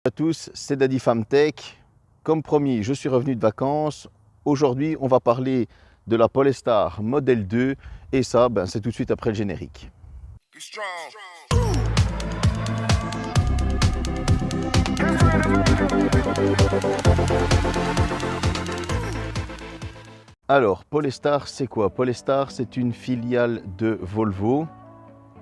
À tous, c'est Daddy Famtech. Comme promis, je suis revenu de vacances. Aujourd'hui, on va parler de la Polestar Model 2 et ça, c'est tout de suite après le générique. Alors, Polestar, c'est quoi? Polestar, c'est une filiale de Volvo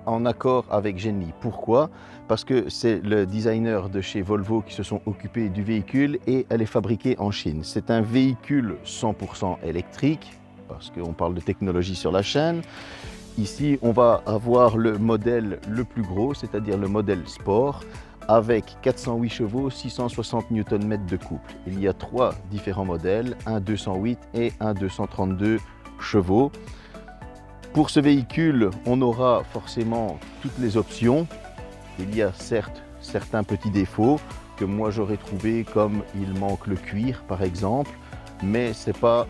en accord avec Genly. Pourquoi? Parce que c'est le designer de chez Volvo qui se sont occupés du véhicule et elle est fabriquée en Chine. C'est un véhicule 100% électrique, parce qu'on parle de technologie sur la chaîne. Ici, on va avoir le modèle le plus gros, c'est-à-dire le modèle Sport, avec 408 chevaux, 660 Nm de couple. Il y a trois différents modèles, un 208 et un 232 chevaux. Pour ce véhicule, on aura forcément toutes les options. Il y a certes certains petits défauts que moi j'aurais trouvé, comme il manque le cuir par exemple, mais ce n'est pas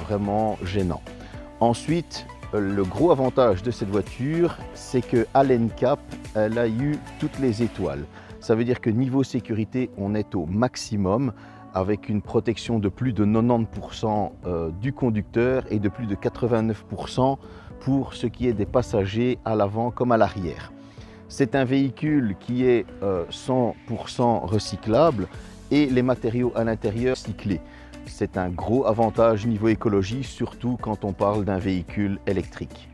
vraiment gênant. Ensuite, le gros avantage de cette voiture, c'est que à l'NCAP, elle a eu toutes les étoiles. Ça veut dire que niveau sécurité, on est au maximum, avec une protection de plus de 90% du conducteur et de plus de 89% pour ce qui est des passagers à l'avant comme à l'arrière. C'est un véhicule qui est 100% recyclable et les matériaux à l'intérieur recyclés. C'est un gros avantage niveau écologie, surtout quand on parle d'un véhicule électrique.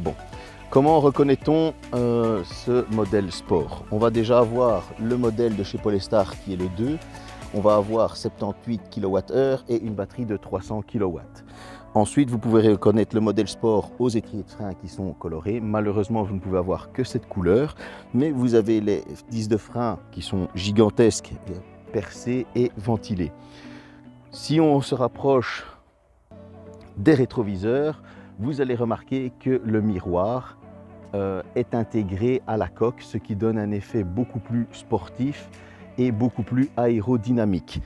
Bon, comment reconnaît-on ce modèle Sport? On va déjà avoir le modèle de chez Polestar qui est le 2. On va avoir 78 kWh et une batterie de 300 kW. Ensuite, vous pouvez reconnaître le modèle Sport aux étriers de frein qui sont colorés. Malheureusement, vous ne pouvez avoir que cette couleur, mais vous avez les disques de frein qui sont gigantesques, percés et ventilés. Si on se rapproche des rétroviseurs, vous allez remarquer que le miroir est intégré à la coque, ce qui donne un effet beaucoup plus sportif et beaucoup plus aérodynamique.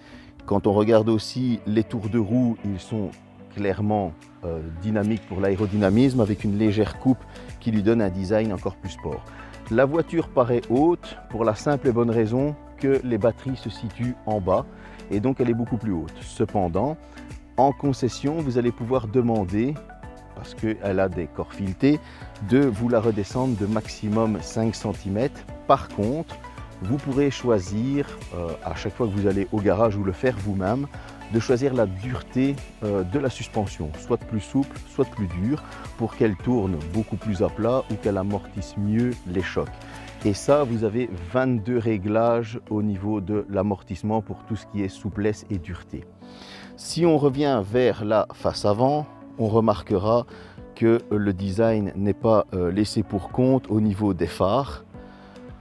Quand on regarde aussi les tours de roue, ils sont clairement dynamiques pour l'aérodynamisme, avec une légère coupe qui lui donne un design encore plus sport. La voiture paraît haute pour la simple et bonne raison que les batteries se situent en bas et donc elle est beaucoup plus haute. Cependant, en concession, vous allez pouvoir demander, parce qu'elle a des corps filetés, de vous la redescendre de maximum 5 cm. Par contre, vous pourrez choisir, à chaque fois que vous allez au garage ou le faire vous-même, de choisir la dureté de la suspension, soit plus souple, soit plus dure, pour qu'elle tourne beaucoup plus à plat ou qu'elle amortisse mieux les chocs. Et ça, vous avez 22 réglages au niveau de l'amortissement pour tout ce qui est souplesse et dureté. Si on revient vers la face avant, on remarquera que le design n'est pas laissé pour compte au niveau des phares.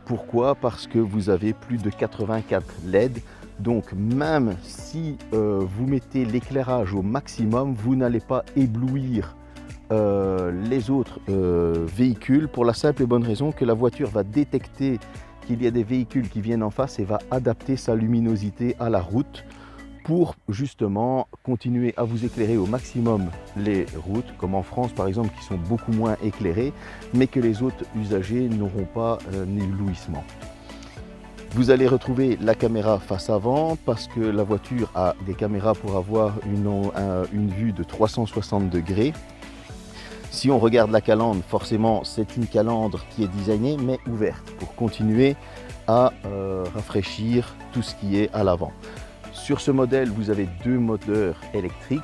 Pourquoi? Parce que vous avez plus de 84 LED. Donc même si vous mettez l'éclairage au maximum, vous n'allez pas éblouir les autres véhicules, pour la simple et bonne raison que la voiture va détecter qu'il y a des véhicules qui viennent en face et va adapter sa luminosité à la route pour justement continuer à vous éclairer au maximum les routes, comme en France par exemple, qui sont beaucoup moins éclairées, mais que les autres usagers n'auront pas un éblouissement. Vous allez retrouver la caméra face avant, parce que la voiture a des caméras pour avoir une vue de 360 degrés. Si on regarde la calandre, forcément c'est une calandre qui est designée mais ouverte, pour continuer à rafraîchir tout ce qui est à l'avant. Sur ce modèle, vous avez deux moteurs électriques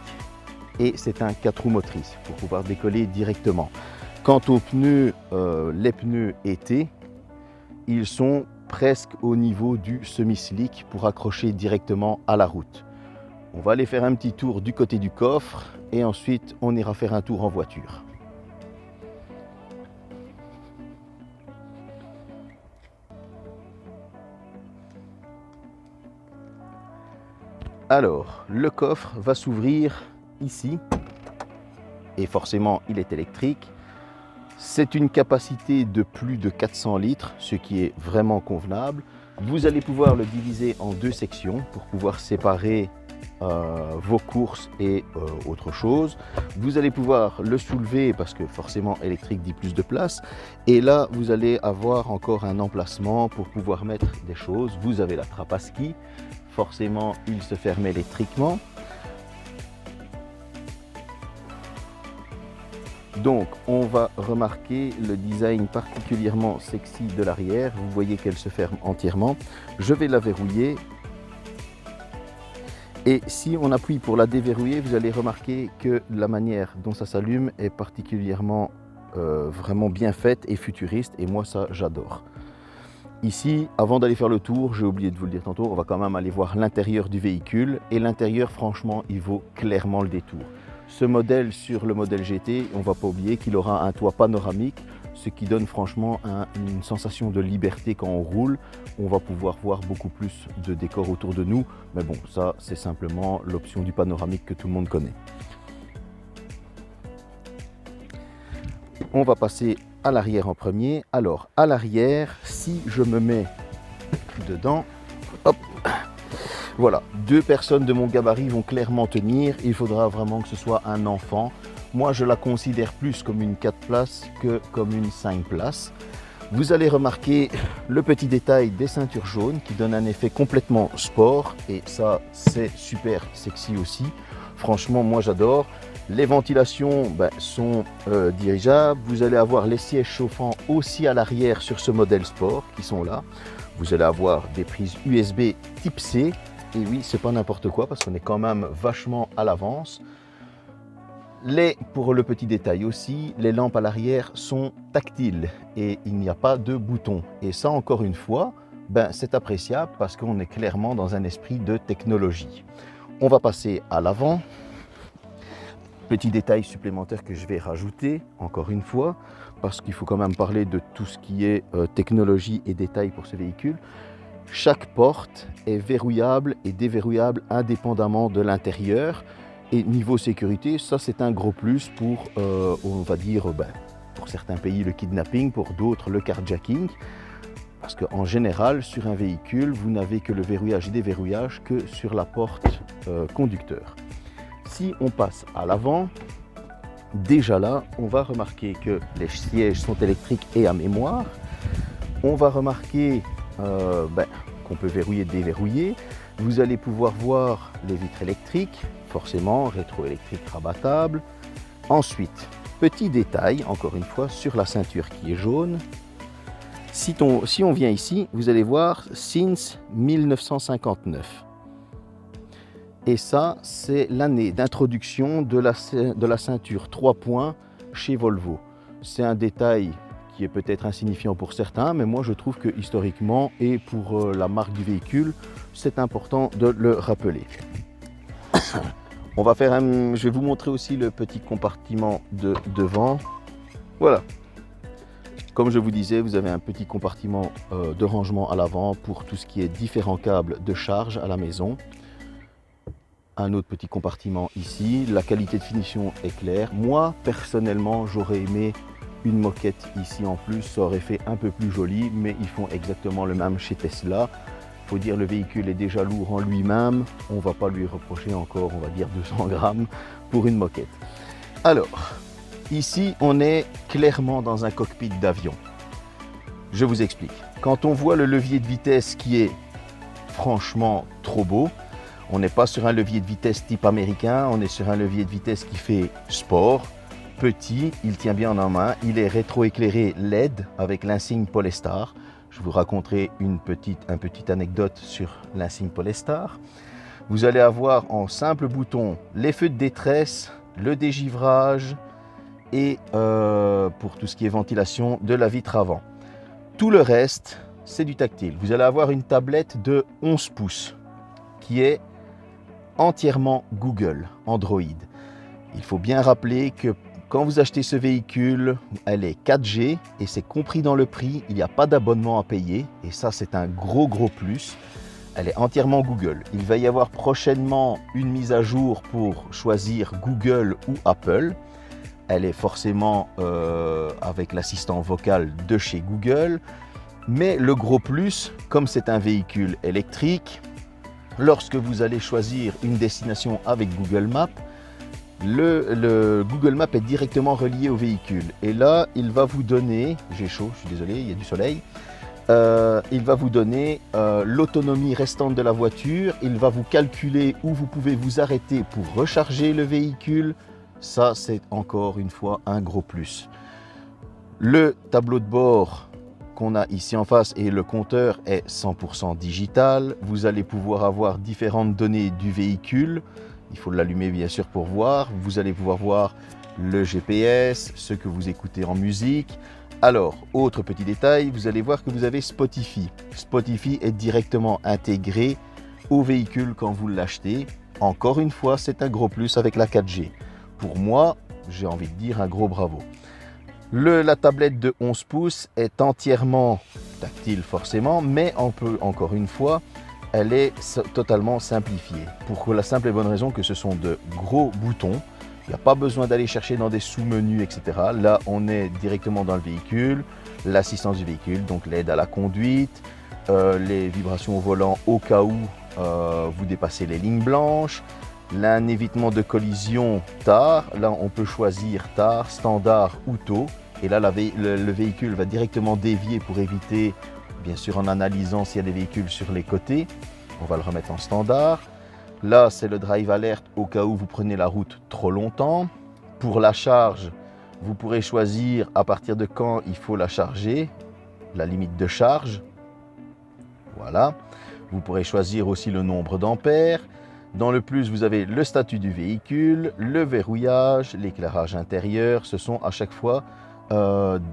et c'est un 4 roues motrices pour pouvoir décoller directement. Quant aux pneus, les pneus été, ils sont presque au niveau du semi-slick pour accrocher directement à la route. On va aller faire un petit tour du côté du coffre et ensuite on ira faire un tour en voiture. Alors, le coffre va s'ouvrir ici et forcément il est électrique. C'est une capacité de plus de 400 litres, ce qui est vraiment convenable. Vous allez pouvoir le diviser en deux sections pour pouvoir séparer vos courses et autre chose. Vous allez pouvoir le soulever parce que forcément électrique dit plus de place. Et là, vous allez avoir encore un emplacement pour pouvoir mettre des choses. Vous avez la trappe à ski. Forcément, il se ferme électriquement. Donc, on va remarquer le design particulièrement sexy de l'arrière. Vous voyez qu'elle se ferme entièrement. Je vais la verrouiller. Et si on appuie pour la déverrouiller, vous allez remarquer que la manière dont ça s'allume est particulièrement vraiment bien faite et futuriste. Et moi, ça, j'adore. Ici, avant d'aller faire le tour, j'ai oublié de vous le dire tantôt, on va quand même aller voir l'intérieur du véhicule. Et l'intérieur, franchement, il vaut clairement le détour. Ce modèle sur le modèle GT, on ne va pas oublier qu'il aura un toit panoramique, ce qui donne franchement une sensation de liberté quand on roule. On va pouvoir voir beaucoup plus de décors autour de nous. Mais bon, ça, c'est simplement l'option du panoramique que tout le monde connaît. On va passer à l'arrière en premier. Alors, à l'arrière, si je me mets dedans, hop, voilà, 2 personnes de mon gabarit vont clairement tenir. Il faudra vraiment que ce soit un enfant. Moi, je la considère plus comme une 4 places que comme une 5 places. Vous allez remarquer le petit détail des ceintures jaunes qui donne un effet complètement sport. Et ça, c'est super sexy aussi. Franchement, moi, j'adore. Les ventilations sont dirigeables. Vous allez avoir les sièges chauffants aussi à l'arrière sur ce modèle sport qui sont là. Vous allez avoir des prises USB type C. Et oui, c'est pas n'importe quoi parce qu'on est quand même vachement à l'avance. Pour le petit détail aussi, les lampes à l'arrière sont tactiles et il n'y a pas de bouton. Et ça, encore une fois, c'est appréciable parce qu'on est clairement dans un esprit de technologie. On va passer à l'avant. Petit détail supplémentaire que je vais rajouter, encore une fois, parce qu'il faut quand même parler de tout ce qui est technologie et détail pour ce véhicule. Chaque porte est verrouillable et déverrouillable indépendamment de l'intérieur. Et niveau sécurité, ça c'est un gros plus pour, on va dire, pour certains pays le kidnapping, pour d'autres le carjacking. Parce qu'en général, sur un véhicule, vous n'avez que le verrouillage et déverrouillage que sur la porte conducteur. Si on passe à l'avant, déjà là, on va remarquer que les sièges sont électriques et à mémoire. On va remarquer qu'on peut verrouiller et déverrouiller. Vous allez pouvoir voir les vitres électriques, forcément, rétroélectrique rabattable. Ensuite, petit détail, encore une fois, sur la ceinture qui est jaune. Si on vient ici, vous allez voir since 1959. Et ça, c'est l'année d'introduction de la ceinture 3 points chez Volvo. C'est un détail qui est peut-être insignifiant pour certains, mais moi je trouve que historiquement et pour la marque du véhicule, c'est important de le rappeler. Je vais vous montrer aussi le petit compartiment de devant. Voilà. Comme je vous disais, vous avez un petit compartiment de rangement à l'avant pour tout ce qui est différents câbles de charge à la maison. Un autre petit compartiment ici. La qualité de finition est claire. Moi, personnellement, j'aurais aimé une moquette ici en plus. Ça aurait fait un peu plus joli, mais ils font exactement le même chez Tesla. Il faut dire le véhicule est déjà lourd en lui-même. On ne va pas lui reprocher encore, on va dire 200 grammes pour une moquette. Alors, ici, on est clairement dans un cockpit d'avion. Je vous explique. Quand on voit le levier de vitesse qui est franchement trop beau, on n'est pas sur un levier de vitesse type américain, on est sur un levier de vitesse qui fait sport, petit, il tient bien en main, il est rétroéclairé LED avec l'insigne Polestar. Je vous raconterai une petite anecdote sur l'insigne Polestar. Vous allez avoir en simple bouton les feux de détresse, le dégivrage et pour tout ce qui est ventilation de la vitre avant. Tout le reste, c'est du tactile. Vous allez avoir une tablette de 11 pouces qui est entièrement Google, Android. Il faut bien rappeler que quand vous achetez ce véhicule, elle est 4G et c'est compris dans le prix, il n'y a pas d'abonnement à payer et ça c'est un gros plus. Elle est entièrement Google. Il va y avoir prochainement une mise à jour pour choisir Google ou Apple. Elle est forcément avec l'assistant vocal de chez Google. Mais le gros plus, comme c'est un véhicule électrique, lorsque vous allez choisir une destination avec Google Maps, le Google Maps est directement relié au véhicule. Et là, il va vous donner, j'ai chaud, je suis désolé, il y a du soleil, il va vous donner l'autonomie restante de la voiture, il va vous calculer où vous pouvez vous arrêter pour recharger le véhicule. Ça, c'est encore une fois un gros plus. Le tableau de bord qu'on a ici en face et le compteur est 100% digital. Vous allez pouvoir avoir différentes données du véhicule. Il faut l'allumer bien sûr pour voir. Vous allez pouvoir voir le GPS, ce que vous écoutez en musique. Alors, autre petit détail, vous allez voir que vous avez Spotify. Spotify est directement intégré au véhicule quand vous l'achetez. Encore une fois, c'est un gros plus avec la 4G. Pour moi, j'ai envie de dire un gros bravo. La tablette de 11 pouces est entièrement tactile forcément, mais encore une fois, elle est totalement simplifiée. Pour la simple et bonne raison que ce sont de gros boutons. Il n'y a pas besoin d'aller chercher dans des sous-menus, etc. Là, on est directement dans le véhicule, l'assistance du véhicule, donc l'aide à la conduite, les vibrations au volant au cas où vous dépassez les lignes blanches, un évitement de collision tard. Là, on peut choisir tard, standard ou tôt. Et là, le véhicule va directement dévier pour éviter, bien sûr en analysant s'il y a des véhicules sur les côtés. On va le remettre en standard. Là, c'est le drive alert au cas où vous prenez la route trop longtemps. Pour la charge, vous pourrez choisir à partir de quand il faut la charger, la limite de charge. Voilà. Vous pourrez choisir aussi le nombre d'ampères. Dans le plus, vous avez le statut du véhicule, le verrouillage, l'éclairage intérieur. Ce sont à chaque fois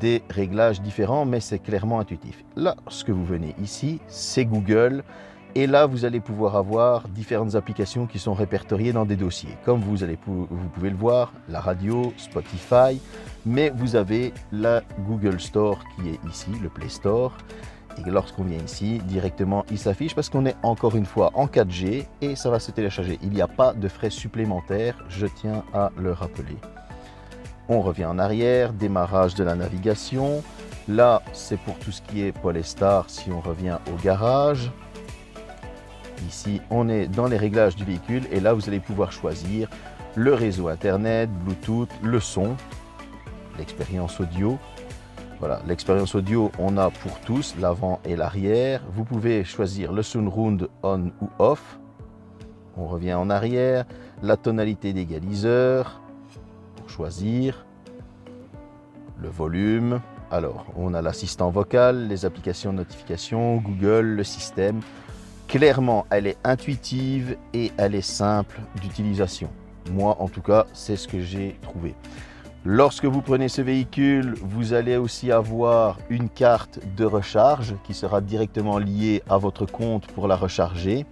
des réglages différents, mais c'est clairement intuitif. Là, ce que vous venez ici, c'est Google. Et là, vous allez pouvoir avoir différentes applications qui sont répertoriées dans des dossiers. Comme vous pouvez le voir, la radio, Spotify, mais vous avez la Google Store qui est ici, le Play Store. Et lorsqu'on vient ici, directement, il s'affiche parce qu'on est encore une fois en 4G et ça va se télécharger. Il n'y a pas de frais supplémentaires, je tiens à le rappeler. On revient en arrière, démarrage de la navigation. Là, c'est pour tout ce qui est Polestar si on revient au garage. Ici, on est dans les réglages du véhicule et là, vous allez pouvoir choisir le réseau Internet, Bluetooth, le son, l'expérience audio. Voilà, l'expérience audio, on a pour tous, l'avant et l'arrière. Vous pouvez choisir le surround on ou off. On revient en arrière, la tonalité d'égaliseur, pour choisir, le volume. Alors, on a l'assistant vocal, les applications de notification, Google, le système. Clairement, elle est intuitive et elle est simple d'utilisation. Moi, en tout cas, c'est ce que j'ai trouvé. Lorsque vous prenez ce véhicule, vous allez aussi avoir une carte de recharge qui sera directement liée à votre compte pour la recharger.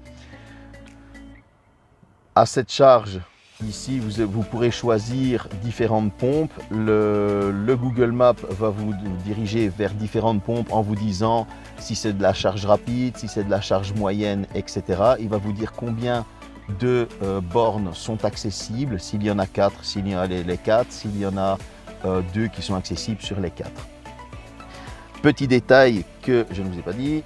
À cette charge, ici, vous pourrez choisir différentes pompes. Le Google Maps va vous diriger vers différentes pompes en vous disant si c'est de la charge rapide, si c'est de la charge moyenne, etc. Il va vous dire combien de bornes sont accessibles, s'il y en a 4, s'il y en a les 4, s'il y en a 2 qui sont accessibles sur les 4. Petit détail que je ne vous ai pas dit,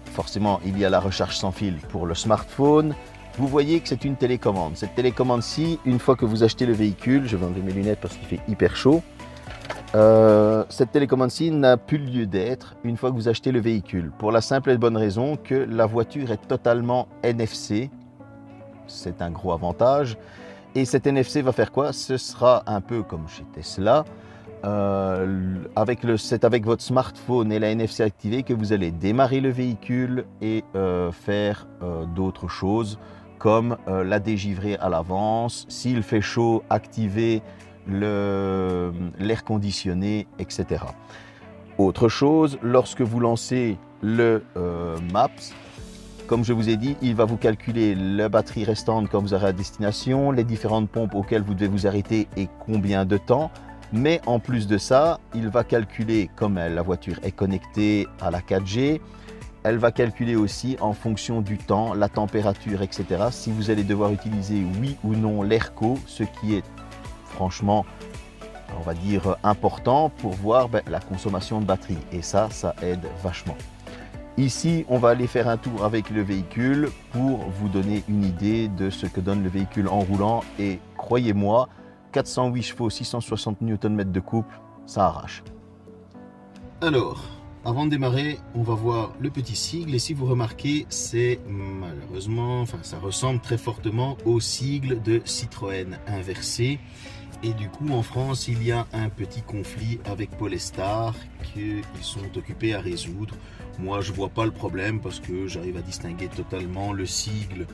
forcément il y a la recharge sans fil pour le smartphone. Vous voyez que c'est une télécommande. Cette télécommande-ci, une fois que vous achetez le véhicule, je vais enlever mes lunettes parce qu'il fait hyper chaud. Cette télécommande-ci n'a plus lieu d'être une fois que vous achetez le véhicule. Pour la simple et bonne raison que la voiture est totalement NFC. C'est un gros avantage. Et cet NFC va faire quoi? Ce sera un peu comme chez Tesla. C'est avec votre smartphone et la NFC activée que vous allez démarrer le véhicule et faire d'autres choses comme la dégivrer à l'avance. S'il fait chaud, activer l'air conditionné, etc. Autre chose, lorsque vous lancez le Maps, Comme je vous ai dit, il va vous calculer la batterie restante quand vous aurez à destination, les différentes pompes auxquelles vous devez vous arrêter et combien de temps. Mais en plus de ça, il va calculer, comme la voiture est connectée à la 4G, elle va calculer aussi en fonction du temps, la température, etc. Si vous allez devoir utiliser oui ou non l'ERCO, ce qui est franchement, on va dire, important pour voir la consommation de batterie. Et ça aide vachement. Ici, on va aller faire un tour avec le véhicule pour vous donner une idée de ce que donne le véhicule en roulant. Et croyez-moi, 408 chevaux, 660 Nm de couple, ça arrache. Alors, avant de démarrer, on va voir le petit sigle. Et si vous remarquez, c'est malheureusement, ça ressemble très fortement au sigle de Citroën inversé. Et du coup, en France, il y a un petit conflit avec Polestar qu'ils sont occupés à résoudre. Moi, je vois pas le problème parce que j'arrive à distinguer totalement le sigle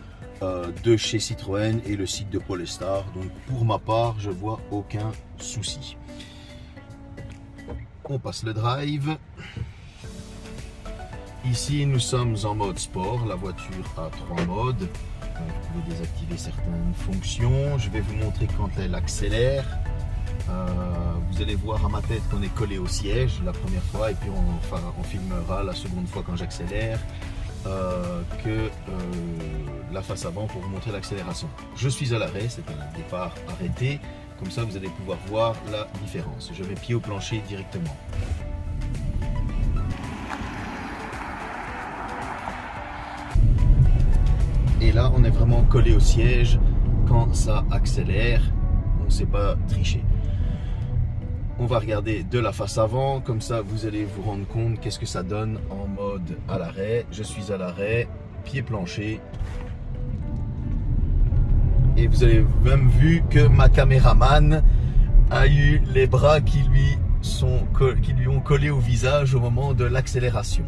de chez Citroën et le sigle de Polestar. Donc, pour ma part, je vois aucun souci. On passe le drive. Ici, nous sommes en mode sport. La voiture a 3 modes. Vous pouvez désactiver certaines fonctions. Je vais vous montrer quand elle accélère. Vous allez voir à ma tête qu'on est collé au siège la première fois et puis on filmera la seconde fois quand j'accélère la face avant pour vous montrer l'accélération. Je suis à l'arrêt, c'est un départ arrêté. Comme ça, vous allez pouvoir voir la différence. Je mets pied au plancher directement. Et là, on est vraiment collé au siège. Quand ça accélère, on ne sait pas tricher. On va regarder de la face avant, comme ça vous allez vous rendre compte qu'est-ce que ça donne en mode à l'arrêt. Je suis à l'arrêt, pied plancher. Et vous avez même vu que ma caméraman a eu les bras qui lui ont collé au visage au moment de l'accélération.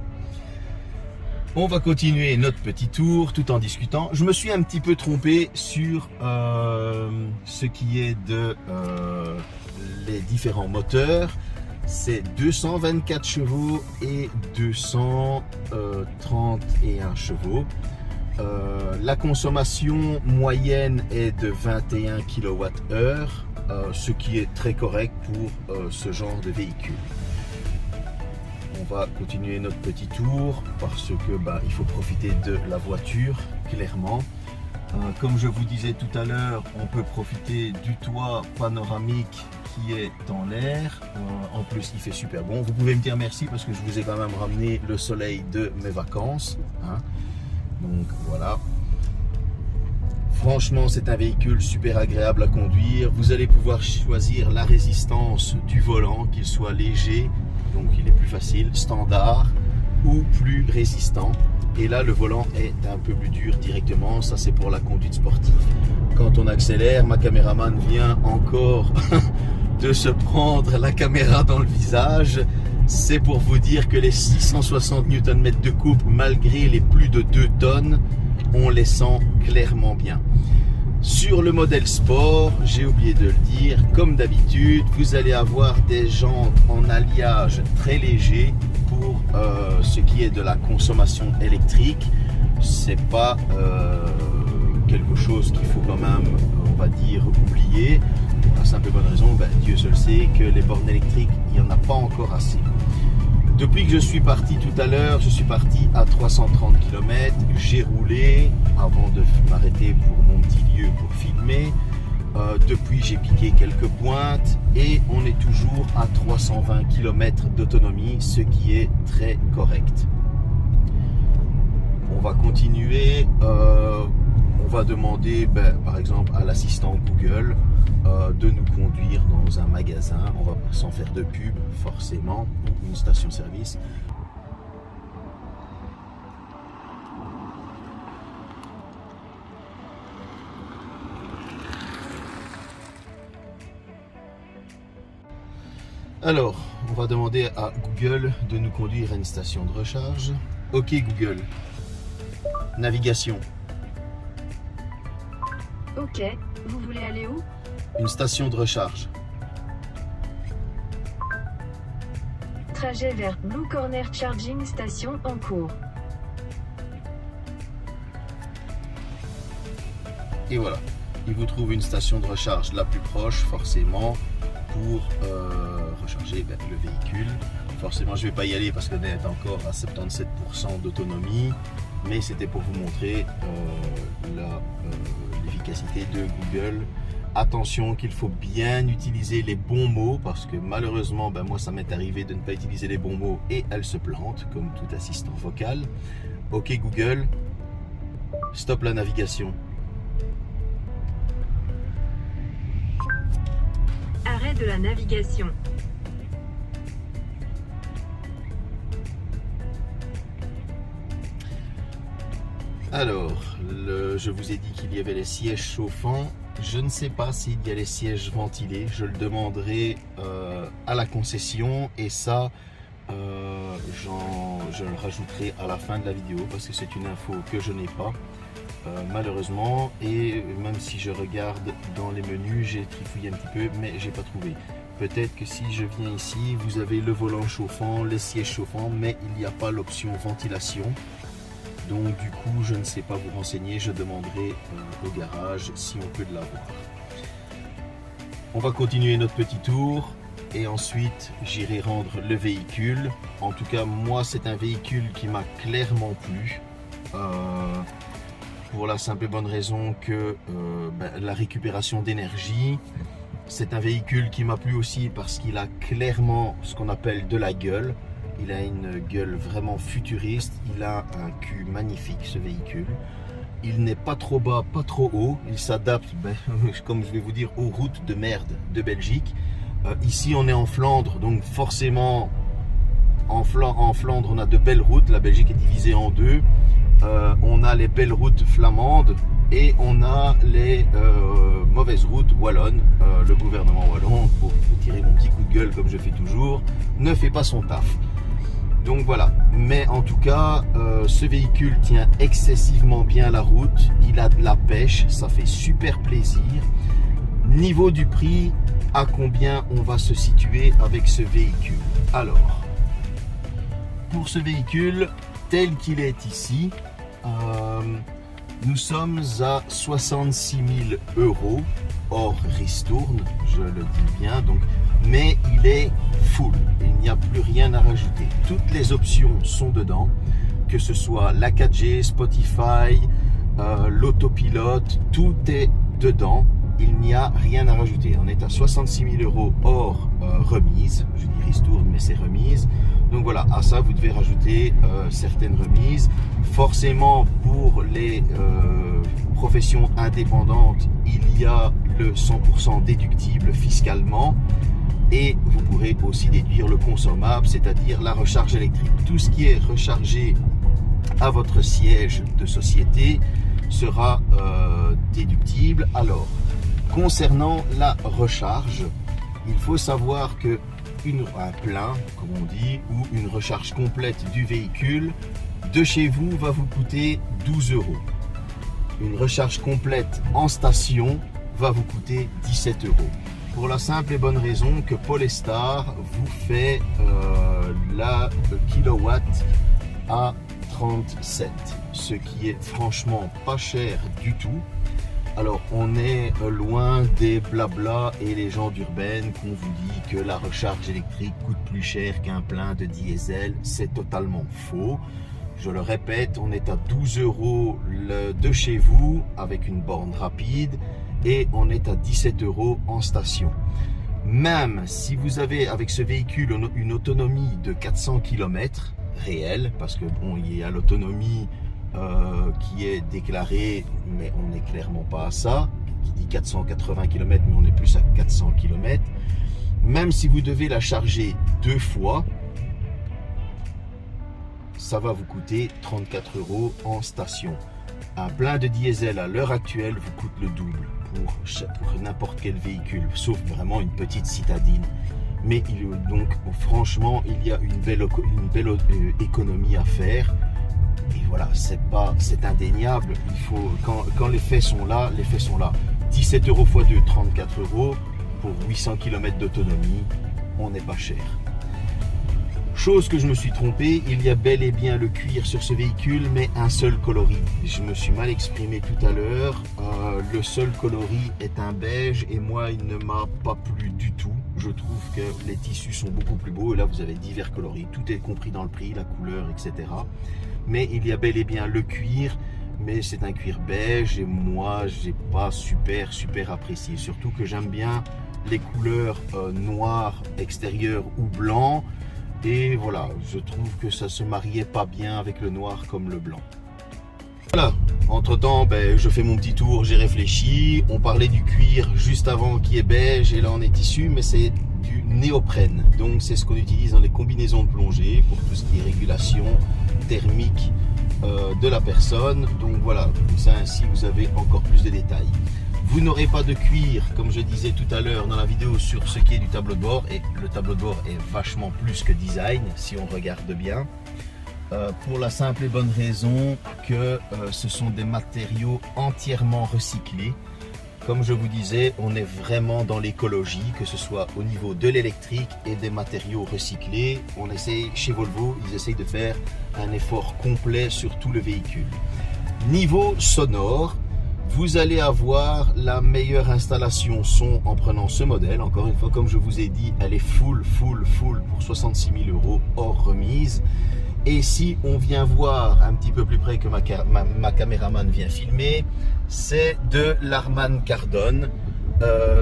On va continuer notre petit tour tout en discutant. Je me suis un petit peu trompé sur ce qui est de les différents moteurs. C'est 224 chevaux et 231 chevaux. La consommation moyenne est de 21 kWh, ce qui est très correct pour ce genre de véhicule. On va continuer notre petit tour parce que il faut profiter de la voiture, clairement. Comme je vous disais tout à l'heure, on peut profiter du toit panoramique qui est en l'air. En plus, il fait super bon. Vous pouvez me dire merci parce que je vous ai quand même ramené le soleil de mes vacances. Donc voilà. Franchement, c'est un véhicule super agréable à conduire. Vous allez pouvoir choisir la résistance du volant, qu'il soit léger, donc il est plus facile, standard ou plus résistant. Et là, le volant est un peu plus dur directement. Ça, c'est pour la conduite sportive. Quand on accélère, ma caméraman vient encore de se prendre la caméra dans le visage. C'est pour vous dire que les 660 Nm de couple, malgré les plus de 2 tonnes, on les sent clairement bien. Sur le modèle sport, j'ai oublié de le dire, comme d'habitude, vous allez avoir des jantes en alliage très léger pour ce qui est de la consommation électrique. C'est pas quelque chose qu'il faut quand même, on va dire, oublier. Pour la simple et bonne raison, Dieu seul sait que les bornes électriques, il n'y en a pas encore assez. Depuis que je suis parti tout à l'heure, je suis parti à 330 km. J'ai roulé avant de m'arrêter pour mon petit lieu pour filmer. Depuis, j'ai piqué quelques pointes et on est toujours à 320 km d'autonomie, ce qui est très correct. On va continuer. On va demander, par exemple, à l'assistant Google de nous conduire dans un magasin. On va sans faire de pub, forcément, ou une station-service. Alors, on va demander à Google de nous conduire à une station de recharge. Ok Google, navigation. Ok, vous voulez aller où? Une station de recharge. Trajet vers Blue Corner Charging Station en cours. Et voilà, il vous trouve une station de recharge la plus proche, forcément, pour recharger le véhicule. Forcément, je ne vais pas y aller parce qu'on est encore à 77% d'autonomie, mais c'était pour vous montrer l'efficacité de Google. Attention qu'il faut bien utiliser les bons mots parce que malheureusement, moi ça m'est arrivé de ne pas utiliser les bons mots et elle se plante comme tout assistant vocal. Ok Google, stop la navigation. Arrêt de la navigation. Alors, je vous ai dit qu'il y avait les sièges chauffants. Je ne sais pas s'il y a les sièges ventilés. Je le demanderai à la concession et ça, je le rajouterai à la fin de la vidéo parce que c'est une info que je n'ai pas malheureusement. Et même si je regarde dans les menus, j'ai trifouillé un petit peu, mais j'ai pas trouvé. Peut-être que si je viens ici, vous avez le volant chauffant, les sièges chauffants, mais il n'y a pas l'option ventilation. Donc du coup, je ne sais pas vous renseigner, je demanderai au garage si on peut l'avoir. On va continuer notre petit tour et ensuite j'irai rendre le véhicule. En tout cas, moi, c'est un véhicule qui m'a clairement plu. Pour la simple et bonne raison que la récupération d'énergie, c'est un véhicule qui m'a plu aussi parce qu'il a clairement ce qu'on appelle de la gueule. Il a une gueule vraiment futuriste, il a un cul magnifique ce véhicule. Il n'est pas trop bas, pas trop haut, il s'adapte, comme je vais vous dire, aux routes de merde de Belgique. Ici on est en Flandre, donc forcément en Flandre on a de belles routes, la Belgique est divisée en deux. On a les belles routes flamandes et on a les mauvaises routes wallonnes. Le gouvernement wallon, pour tirer mon petit coup de gueule comme je fais toujours, ne fait pas son taf. Donc voilà, mais en tout cas, ce véhicule tient excessivement bien la route, il a de la pêche, ça fait super plaisir. Niveau du prix, à combien on va se situer avec ce véhicule? Alors, pour ce véhicule, tel qu'il est ici, nous sommes à 66 000 € hors ristourne, je le dis bien, donc, mais il est full, il n'y a plus rien à rajouter. Toutes les options sont dedans, que ce soit la 4G, Spotify, l'autopilote, tout est dedans. Il n'y a rien à rajouter. On est à 66 000 € hors remise, je dis ristourne mais c'est remise. Donc voilà, à ça vous devez rajouter certaines remises. Forcément pour les professions indépendantes, il y a le 100% déductible fiscalement. Et vous pourrez aussi déduire le consommable, c'est-à-dire la recharge électrique. Tout ce qui est rechargé à votre siège de société sera déductible. Alors, concernant la recharge, il faut savoir que un plein, comme on dit, ou une recharge complète du véhicule de chez vous va vous coûter 12 €. Une recharge complète en station va vous coûter 17 €. Pour la simple et bonne raison que Polestar vous fait la kilowatt à 37, ce qui est franchement pas cher du tout. Alors on est loin des blabla et légendes urbaines qu'on vous dit que la recharge électrique coûte plus cher qu'un plein de diesel. C'est totalement faux. Je le répète, on est à 12 € de chez vous avec une borne rapide et on est à 17 € en station. Même si vous avez avec ce véhicule une autonomie de 400 km réelle, parce que bon, il y a l'autonomie qui est déclarée, mais on n'est clairement pas à ça, qui dit 480 km, mais on est plus à 400 km. Même si vous devez la charger 2 fois, ça va vous coûter 34 € en station. Un plein de diesel à l'heure actuelle vous coûte le double pour n'importe quel véhicule, sauf vraiment une petite citadine. Mais donc franchement, il y a une belle économie à faire. Et voilà, c'est indéniable. Il faut, quand les faits sont là, les faits sont là. 17 € x 2, 34 € pour 800 km d'autonomie, on n'est pas cher. Chose que je me suis trompé, il y a bel et bien le cuir sur ce véhicule, mais un seul coloris. Je me suis mal exprimé tout à l'heure. Le seul coloris est un beige et moi, il ne m'a pas plu du tout. Je trouve que les tissus sont beaucoup plus beaux. Et là, vous avez divers coloris. Tout est compris dans le prix, la couleur, etc. Mais il y a bel et bien le cuir, mais c'est un cuir beige et moi, j'ai pas super apprécié. Surtout que j'aime bien les couleurs noires extérieures ou blanc. Et voilà, je trouve que ça se mariait pas bien avec le noir comme le blanc. Voilà, entre temps, je fais mon petit tour, j'ai réfléchi. On parlait du cuir juste avant qui est beige et là on est tissu, mais c'est du néoprène. Donc c'est ce qu'on utilise dans les combinaisons de plongée pour tout ce qui est régulation thermique de la personne. Donc voilà, ça ainsi vous avez encore plus de détails. Vous n'aurez pas de cuir, comme je disais tout à l'heure dans la vidéo, sur ce qui est du tableau de bord. Et le tableau de bord est vachement plus que design, si on regarde bien. Pour la simple et bonne raison que ce sont des matériaux entièrement recyclés. Comme je vous disais, on est vraiment dans l'écologie, que ce soit au niveau de l'électrique et des matériaux recyclés. On essaye, chez Volvo, ils essayent de faire un effort complet sur tout le véhicule. Niveau sonore, vous allez avoir la meilleure installation son en prenant ce modèle. Encore une fois, comme je vous ai dit, elle est full pour 66 000 € hors remise. Et si on vient voir un petit peu plus près que ma caméraman vient filmer, c'est de l'Harman Kardon,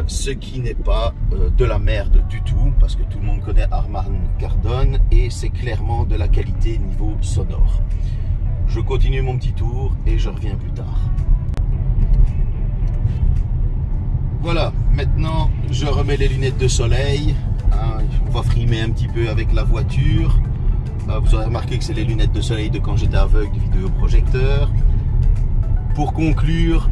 ce qui n'est pas de la merde du tout, parce que tout le monde connaît Harman Kardon et c'est clairement de la qualité niveau sonore. Je continue mon petit tour et je reviens plus tard. Voilà, maintenant je remets les lunettes de soleil, on va frimer un petit peu avec la voiture. Vous aurez remarqué que c'est les lunettes de soleil de quand j'étais aveugle du vidéoprojecteur. Pour conclure,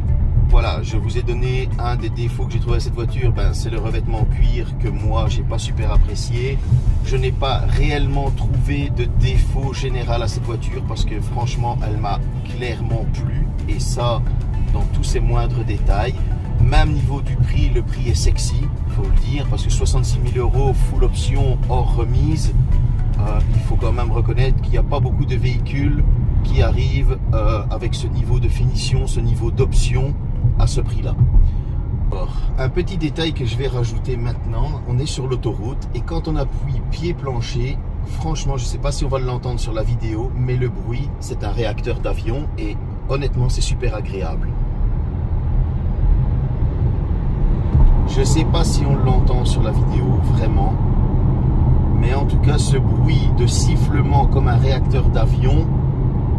voilà, je vous ai donné un des défauts que j'ai trouvé à cette voiture, c'est le revêtement cuir que moi j'ai pas super apprécié. Je n'ai pas réellement trouvé de défaut général à cette voiture parce que franchement elle m'a clairement plu et ça dans tous ses moindres détails. Même niveau du prix, le prix est sexy, il faut le dire, parce que 66 000 € full option hors remise, il faut quand même reconnaître qu'il n'y a pas beaucoup de véhicules qui arrivent avec ce niveau de finition, ce niveau d'option à ce prix-là. Un petit détail que je vais rajouter maintenant, on est sur l'autoroute et quand on appuie pied plancher, franchement, je ne sais pas si on va l'entendre sur la vidéo, mais le bruit, c'est un réacteur d'avion et honnêtement, c'est super agréable. Je ne sais pas si on l'entend sur la vidéo, vraiment. Mais en tout cas, ce bruit de sifflement comme un réacteur d'avion,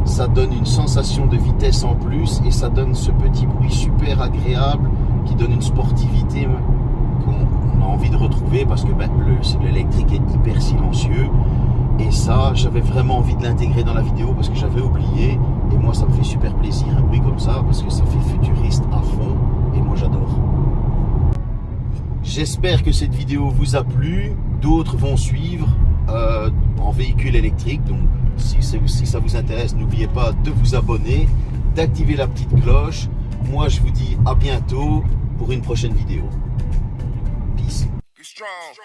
ça donne une sensation de vitesse en plus et ça donne ce petit bruit super agréable qui donne une sportivité qu'on a envie de retrouver parce que l'électrique est hyper silencieux. Et ça, j'avais vraiment envie de l'intégrer dans la vidéo parce que j'avais oublié. Et moi, ça me fait super plaisir, un bruit comme ça, parce que ça fait futuriste à fond. Et moi, j'adore. J'espère que cette vidéo vous a plu. D'autres vont suivre en véhicule électrique. Donc, si ça vous intéresse, n'oubliez pas de vous abonner, d'activer la petite cloche. Moi, je vous dis à bientôt pour une prochaine vidéo. Peace. Be strong.